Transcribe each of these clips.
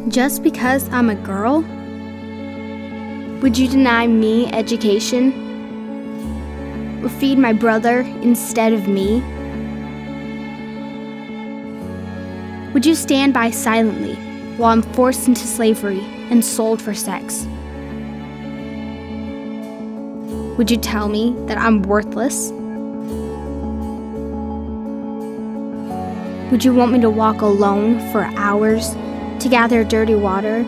Just because I'm a girl? Would you deny me education? Or feed my brother instead of me? Would you stand by silently while I'm forced into slavery and sold for sex? Would you tell me that I'm worthless? Would you want me to walk alone for hours to gather dirty water?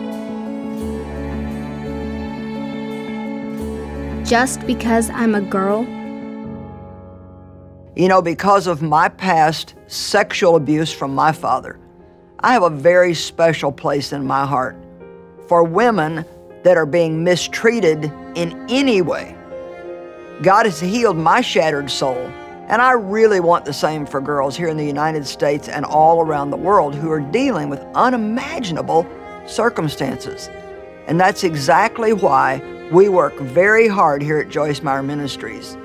Just because I'm a girl? You know, because of my past sexual abuse from my father, I have a very special place in my heart for women that are being mistreated in any way. God has healed my shattered soul, and I really want the same for girls here in the United States and all around the world who are dealing with unimaginable circumstances. And that's exactly why we work very hard here at Joyce Meyer Ministries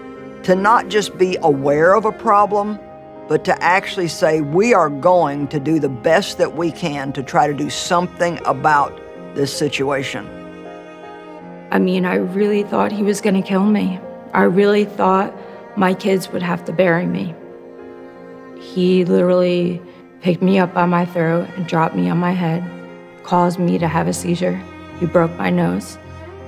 to not just be aware of a problem, but to actually say we are going to do the best that we can to try to do something about this situation. I mean, I really thought he was going to kill me. I really thought my kids would have to bury me. He literally picked me up by my throat and dropped me on my head, caused me to have a seizure. He broke my nose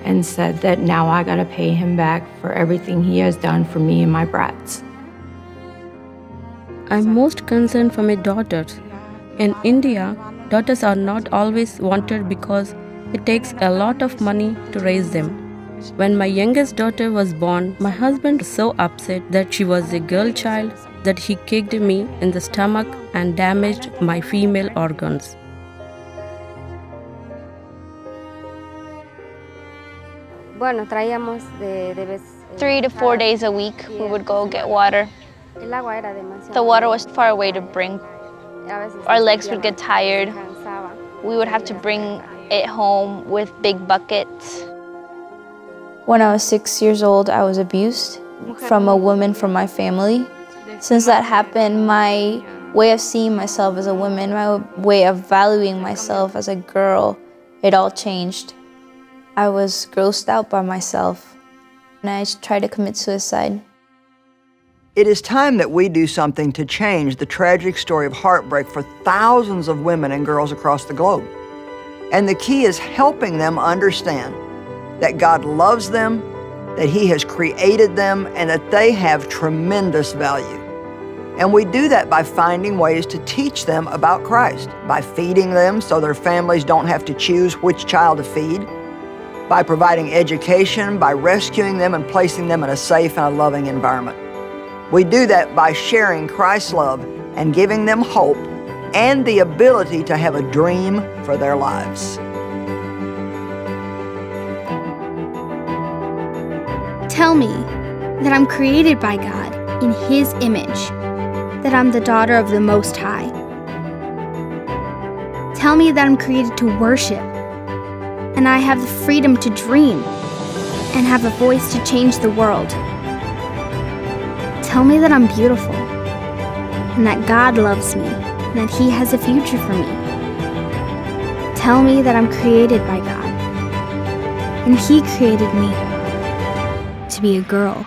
and said that now I gotta pay him back for everything he has done for me and my brats. I'm most concerned for my daughters. In India, daughters are not always wanted because it takes a lot of money to raise them. When my youngest daughter was born, my husband was so upset that she was a girl child that he kicked me in the stomach and damaged my female organs. Bueno, traíamos de vez. 3 to 4 days a week, we would go get water. El agua era demasiado. The water was far away to bring. Our legs would get tired. We would have to bring it home with big buckets. When I was 6 years old, I was abused from a woman from my family. Since that happened, my way of seeing myself as a woman, my way of valuing myself as a girl, it all changed. I was grossed out by myself, and I tried to commit suicide. It is time that we do something to change the tragic story of heartbreak for thousands of women and girls across the globe. And the key is helping them understand that God loves them, that He has created them, and that they have tremendous value. And we do that by finding ways to teach them about Christ, by feeding them so their families don't have to choose which child to feed, by providing education, by rescuing them and placing them in a safe and a loving environment. We do that by sharing Christ's love and giving them hope and the ability to have a dream for their lives. Tell me that I'm created by God in His image, that I'm the daughter of the Most High. Tell me that I'm created to worship, and I have the freedom to dream and have a voice to change the world. Tell me that I'm beautiful, and that God loves me, and that He has a future for me. Tell me that I'm created by God, and He created me to be a girl.